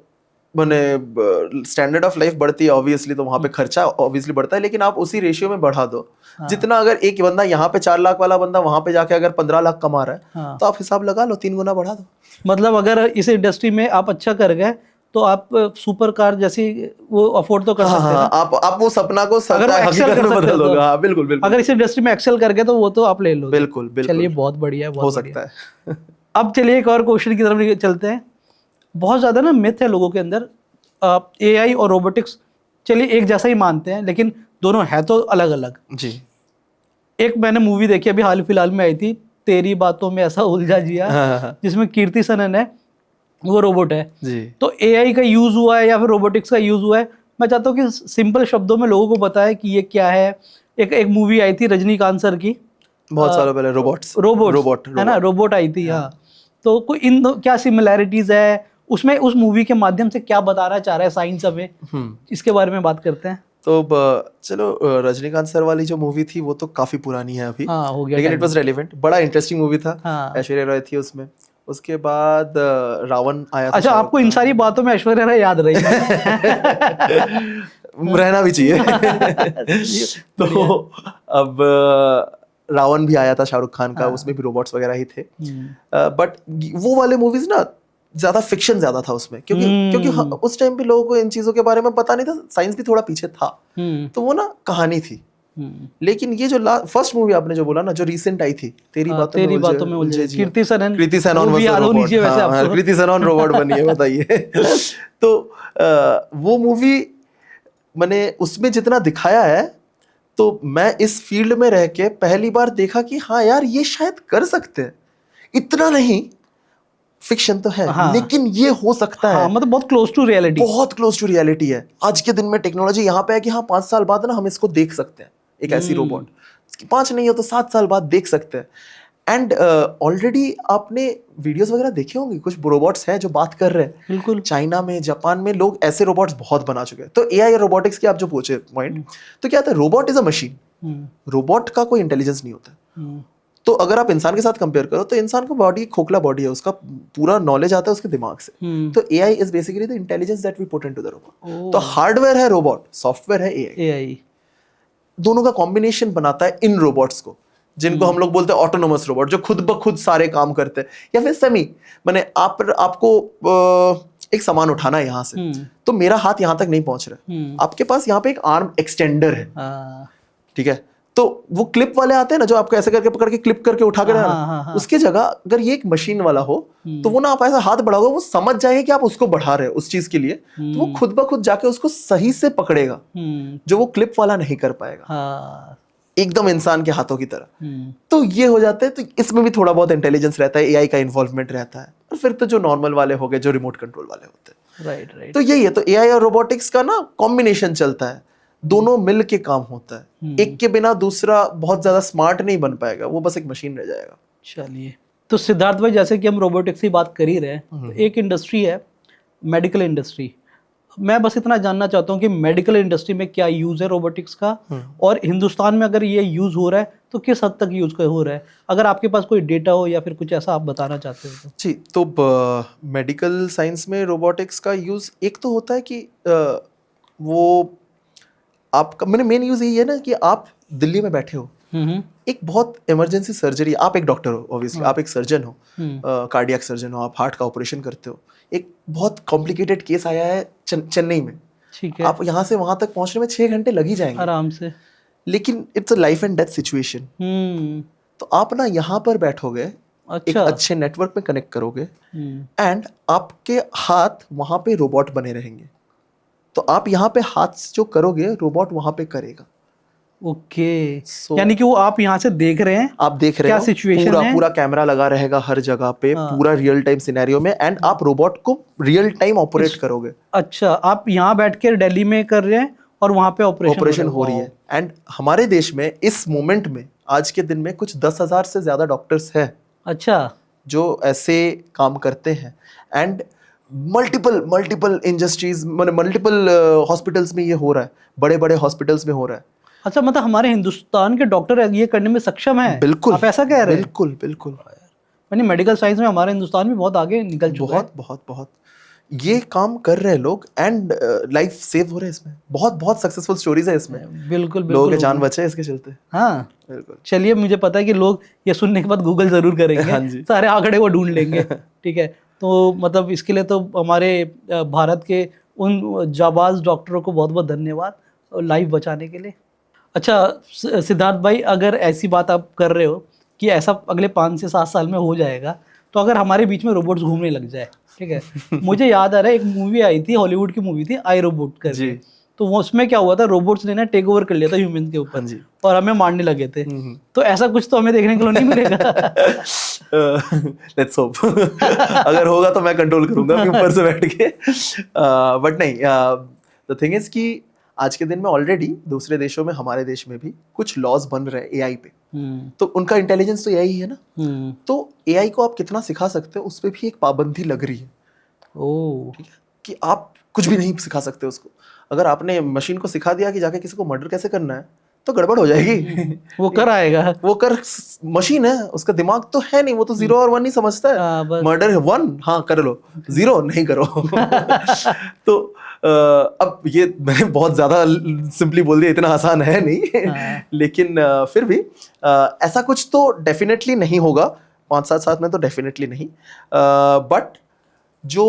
मैंने स्टैंडर्ड ऑफ लाइफ बढ़ती है ऑब्वियसली, तो वहां पे खर्चा ऑब्वियसली बढ़ता है, लेकिन आप उसी रेशियो में बढ़ा दो। जितना अगर एक बंदा यहाँ पे 4 लाख वाला बंदा वहां पे जाके अगर 15 लाख कमा रहा है, तो आप हिसाब लगा लो, 3 गुना बढ़ा दो। मतलब अगर इस इंडस्ट्री में आप अच्छा कर गए तो आप सुपर कार जैसी वो अफोर्ड तो कर सकते हैं। आप वो सपना को हकीकत में बदल दोगे। हाँ, बिल्कुल। अगर इस इंडस्ट्री में एक्सेल कर गए तो वो तो आप ले लो। बिल्कुल। चलिए, बहुत बढ़िया है, हो सकता है। अब चलिए एक और क्वेश्चन की तरफ चलते हैं। बहुत ज्यादा ना मिथ है लोगों के अंदर, एआई और रोबोटिक्स चलिए एक जैसा ही मानते हैं, लेकिन दोनों है तो अलग अलग जी। एक मैंने मूवी देखी अभी हाल फिलहाल में आई थी, तेरी बातों में ऐसा उलझा जिया, जिसमें कीर्ति सनन है, वो रोबोट है जी। तो एआई का यूज हुआ है या फिर रोबोटिक्स का यूज हुआ है, मैं चाहता हूँ कि सिंपल शब्दों में लोगों को बताए कि ये क्या है। एक मूवी आई थी रजनीकांत सर की बहुत सालों पहले, रोबोट है ना, रोबोट आई थी। हाँ, तो कोई क्या सिमिलैरिटीज है उसमें, उस मूवी के माध्यम से क्या बताना चाह रहा है साइंस हमें, इसके बारे में बात करते हैं। तो चलो, रजनीकांत सर वाली जो मूवी थी वो तो काफी पुरानी है अभी, हो गया, लेकिन इट वाज रेलेवेंट, बड़ा इंटरेस्टिंग मूवी था। ऐश्वर्या राय थी उसमें। उसके बाद रावण आया था। अच्छा, आपको इन सारी बातों में ऐश्वर्या राय याद रही? रहना भी चाहिए। तो अब रावण भी आया था शाहरुख खान का, उसमें भी रोबोट्स वगैरह ही थे। बट वो वाले मूवीज ना ज्यादा फिक्शन ज्यादा था उसमें, क्योंकि उस टाइम पे लोगों को इन चीजों के बारे में पता नहीं था, साइंस भी थोड़ा पीछे था, तो वो ना कहानी थी। लेकिन ये जो फर्स्ट मूवी आपने जो बोला ना, जो रिसेंट आई थी, तेरी बातों में उलझे जिया, कृति सनन रोबोट बनी है, बताइए। तो वो मूवी मैंने उसमें जितना दिखाया है, तो मैं इस फील्ड में रह के पहली बार देखा कि हाँ यार, ये शायद कर सकते हैं। इतना नहीं, फिक्शन तो है, लेकिन ये हो सकता है। मतलब बहुत क्लोज टू रियलिटी है। आज के दिन में टेक्नोलॉजी यहाँ पे है कि हाँ 5 साल बाद ना हम इसको देख सकते हैं, एक ऐसी रोबोट 5 नहीं हो तो 7 साल बाद देख सकते हैं। एंड ऑलरेडी आपने वीडियोस वगैरह देखे होंगे, कुछ रोबोट्स हैं जो बात कर रहे हैं। बिल्कुल, चाइना में, जापान में लोग ऐसे रोबोट्स बहुत बना चुके हैं। तो एआई और रोबोटिक्स की आप जो पूछे पॉइंट, तो क्या होता है, robot is a machine, robot का कोई इंटेलिजेंस नहीं होता। तो अगर आप इंसान के साथ कंपेयर करो, तो इंसान का बॉडी खोखला बॉडी है, उसका पूरा नॉलेज आता है उसके दिमाग से। तो AI is basically the intelligence that we put into the robot. तो हार्डवेयर है रोबोट, सॉफ्टवेयर है एआई। दोनों का कॉम्बिनेशन बनाता है इन रोबोट्स को, जिनको हम लोग बोलते हैं ऑटोनोमस रोबोट, जो खुद ब खुद सारे काम करते हैं। या फिर सेमी, माने आपको एक सामान उठाना है यहाँ से, तो मेरा हाथ यहाँ तक नहीं पहुंच रहा है, आपके पास यहाँ पे एक आर्म एक्सटेंडर है ठीक है, तो वो क्लिप वाले आते हैं ना जो आपको ऐसे करके पकड़ के क्लिप करके उठा के हाँ। उसकी जगह अगर ये एक मशीन वाला हो तो वो ना आप ऐसा हाथ बढ़ाओगे वो समझ जाएगा कि आप उसको बढ़ा रहे हो उस चीज के लिए, तो वो खुद ब खुद जाके उसको सही से पकड़ेगा जो वो क्लिप वाला नहीं कर पाएगा। हाँ। एकदम इंसान के हाथों की तरह। तो ये हो जाता है, तो इसमें भी थोड़ा बहुत इंटेलिजेंस रहता है, एआई का इन्वॉल्वमेंट रहता है। और फिर तो जो नॉर्मल वाले हो गए जो रिमोट कंट्रोल वाले होते हैं, राइट। तो यही है। तो एआई और रोबोटिक्स का ना कॉम्बिनेशन चलता है, दोनों मिल के काम होता है। एक के बिना दूसरा बहुत ज्यादा स्मार्ट नहीं बन पाएगा, वो बस एक मशीन रह जाएगा। चलिए, तो सिद्धार्थ भाई जैसे कि हम रोबोटिक्स की बात कर ही रहे हैं, तो एक इंडस्ट्री है मेडिकल इंडस्ट्री। मैं बस इतना जानना चाहता हूँ कि मेडिकल इंडस्ट्री में क्या यूज़ है रोबोटिक्स का, और हिंदुस्तान में अगर ये यूज़ हो रहा है तो किस हद तक यूज़ हो रहा है, अगर आपके पास कोई डेटा हो या फिर कुछ ऐसा आप बताना चाहते हो तो। जी, तो मेडिकल साइंस में रोबोटिक्स का यूज़ एक तो होता है कि वो आपका मैंने मेन यूज़ यही है ना कि आप दिल्ली में बैठे हो, एक बहुत इमरजेंसी सर्जरी, आप एक डॉक्टर हो ऑब्वियसली, आप एक सर्जन हो, कार्डियक सर्जन हो, आप हार्ट का ऑपरेशन करते हो, एक बहुत कॉम्प्लिकेटेड केस आया है चेन्नई में, ठीक है, आप यहाँ से वहां तक पहुंचने में 6 घंटे लग ही जाएंगे आराम से, लेकिन it's a life and death situation. तो आप ना यहाँ पर बैठोगे, एक अच्छे नेटवर्क में कनेक्ट करोगे, एंड आपके हाथ वहां पे रोबोट बने रहेंगे, तो आप यहाँ पे हाथ से जो करोगे रोबोट वहां पे करेगा। ओके, यानी कि वो आप यहाँ से देख रहे हैं, आप देख रहे क्या हो, सिचुएशन है, पूरा कैमरा लगा रहेगा हर जगह पे, पूरा रियल टाइम सिनेरियो में, एंड आप रोबोट को रियल टाइम ऑपरेट करोगे। अच्छा, आप यहाँ बैठ के दिल्ली में कर रहे हैं और वहां पे ऑपरेशन हो रही है। एंड हमारे देश में इस मोमेंट में आज के दिन में कुछ 10,000 से ज्यादा डॉक्टर्स हैं, अच्छा, जो ऐसे काम करते हैं, and multiple industries, multiple hospitals में ये हो रहा है, बड़े बड़े हॉस्पिटल्स में हो रहा है। अच्छा, मतलब हमारे हिंदुस्तान के डॉक्टर ये करने में सक्षम है? बिल्कुल, आप ऐसा कह रहे हैं? बिल्कुल यानी मेडिकल साइंस में हमारे हिंदुस्तान भी बहुत आगे निकल चुका है। बहुत ये काम कर रहे हैं लोग, एंड लाइफ सेव हो रहे हैं इसमें, बहुत सक्सेसफुल स्टोरीज है इसमें। बिल्कुल लोगों के जान बचे इसके चलते। हाँ, बिल्कुल। चलिए, मुझे पता है कि लोग ये सुनने के बाद गूगल जरूर करेंगे, हाँ जी। सारे आंकड़े वो ढूंढ लेंगे। ठीक है, तो मतलब इसके लिए तो हमारे भारत के उन जाबाज डॉक्टरों को बहुत बहुत धन्यवाद लाइफ बचाने के लिए। अच्छा सिद्धार्थ भाई, अगर ऐसी बात आप कर रहे हो कि ऐसा अगले 5 से 7 साल में हो जाएगा, तो अगर हमारे बीच में रोबोट्स घूमने लग जाए, ठीक है, मुझे याद आ रहा है एक मूवी आई थी, हॉलीवुड की मूवी थी आई रोबोट करके, तो वो उसमें क्या हुआ था, रोबोट्स ने ना टेक ओवर कर लिया था ह्यूमन के ऊपर और हमें मारने लगे थे। तो ऐसा कुछ तो हमें देखने को नहीं मिलेगा। Let's hope. अगर होगा तो मैं कंट्रोल करूंगा ऊपर से बैठ के, बट नहीं, द थिंग इज कि आज के दिन में ऑलरेडी दूसरे देशों में, हमारे देश में भी कुछ लॉज बन रहे हैं एआई पे, तो उनका इंटेलिजेंस तो एआई है ना, तो एआई को आप कितना सिखा सकते हो उस पर भी एक पाबंदी लग रही है। ठीक है, कि आप कुछ भी नहीं सिखा सकते उसको। अगर आपने मशीन को सिखा दिया कि जाके किसी को मर्डर कैसे करना है, तो गड़बड़ हो जाएगी। वो कर आएगा, वो कर, मशीन है, उसका दिमाग तो है नहीं, वो तो 0 और 1 नहीं समझता है। मर्डर 1 हाँ कर लो, 0 नहीं करो। तो अब ये मैंने बहुत ज्यादा सिंपली बोल दिया, इतना आसान है नहीं। लेकिन फिर भी ऐसा कुछ तो डेफिनेटली नहीं होगा 5-7 साल में, तो डेफिनेटली नहीं। बट जो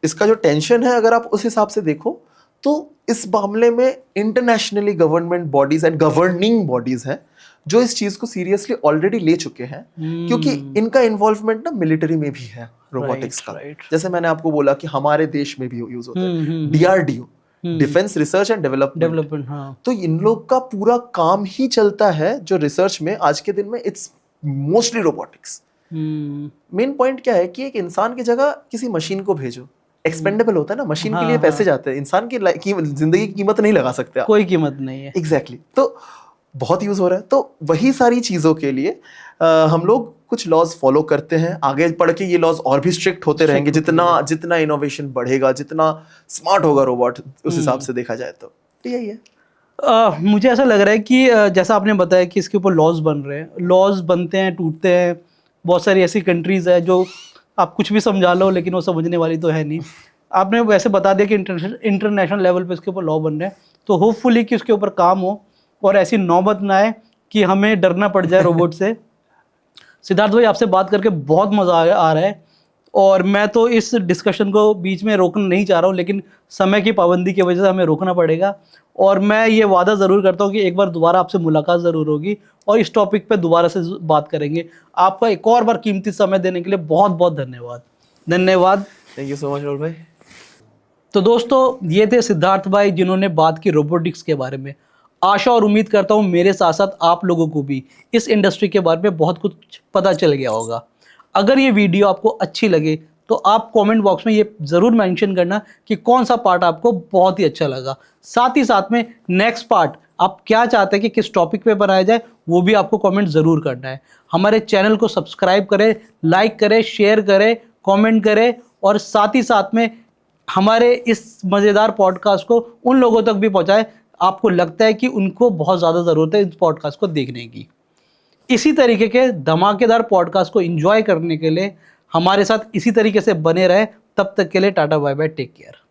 इसका जो टेंशन है, अगर आप उस हिसाब से देखो, तो इस मामले में internationally government bodies and governing bodies हैं जो इस चीज को सीरियसली ऑलरेडी ले चुके हैं, क्योंकि इनका इन्वॉल्वमेंट ना मिलिट्री में भी है रोबोटिक्स का। जैसे मैंने आपको बोला कि हमारे देश में भी यूज होता है, DRDO, defence research and development. तो इन लोग का पूरा काम ही चलता है जो रिसर्च में आज के दिन में it's mostly robotics. Main point क्या है कि एक इंसान की जगह किसी मशीन को भेजो, एक्सपेंडेबल होता है ना, मशीन के लिए पैसे जाते हैं, इंसान की जिंदगी की कीमत नहीं लगा सकते आप, कोई कीमत नहीं है। एग्जैक्टली। तो बहुत यूज हो रहा है, तो वही सारी चीजों के लिए हम लोग कुछ लॉज फॉलो करते हैं। आगे बढ़ के ये लॉज और भी स्ट्रिक्ट होते रहेंगे, जितना इनोवेशन बढ़ेगा, जितना स्मार्ट होगा रोबोट, उस हिसाब से देखा जाए तो यही है। मुझे ऐसा लग रहा है कि जैसा आपने बताया कि इसके ऊपर लॉज बन रहे हैं, लॉज बनते हैं, टूटते हैं। बहुत सारी ऐसी कंट्रीज है जो आप कुछ भी समझा लो लेकिन वो समझने वाली तो है नहीं। आपने वैसे बता दिया कि इंटरनेशनल लेवल पे इसके ऊपर लॉ बन रहे हैं, तो होपफुली कि उसके ऊपर काम हो और ऐसी नौबत ना आए कि हमें डरना पड़ जाए रोबोट से। सिद्धार्थ भाई, आपसे बात करके बहुत मज़ा आ रहा है। और मैं तो इस डिस्कशन को बीच में रोकना नहीं चाह रहा हूँ, लेकिन समय की पाबंदी की वजह से हमें रोकना पड़ेगा। और मैं ये वादा ज़रूर करता हूँ कि एक बार दोबारा आपसे मुलाकात ज़रूर होगी और इस टॉपिक पे दोबारा से बात करेंगे। आपका एक और बार कीमती समय देने के लिए बहुत बहुत धन्यवाद। धन्यवाद। Thank you so much Rahul भाई। तो दोस्तों, ये थे सिद्धार्थ भाई जिन्होंने बात की रोबोटिक्स के बारे में। आशा और उम्मीद करता हूँ मेरे साथ साथ आप लोगों को भी इस इंडस्ट्री के बारे में बहुत कुछ पता चल गया होगा। अगर ये वीडियो आपको अच्छी लगे तो आप कमेंट बॉक्स में ये ज़रूर मेंशन करना कि कौन सा पार्ट आपको बहुत ही अच्छा लगा। साथ ही साथ में नेक्स्ट पार्ट आप क्या चाहते हैं कि किस टॉपिक पे बनाया जाए, वो भी आपको कमेंट ज़रूर करना है। हमारे चैनल को सब्सक्राइब करें, लाइक करें, शेयर करें, कमेंट करें और साथ ही साथ में हमारे इस मज़ेदार पॉडकास्ट को उन लोगों तक भी पहुंचाएं आपको लगता है कि उनको बहुत ज़्यादा ज़रूरत है इस पॉडकास्ट को देखने की। इसी तरीके के धमाकेदार पॉडकास्ट को एंजॉय करने के लिए हमारे साथ इसी तरीके से बने रहे। तब तक के लिए tata bye bye, take care.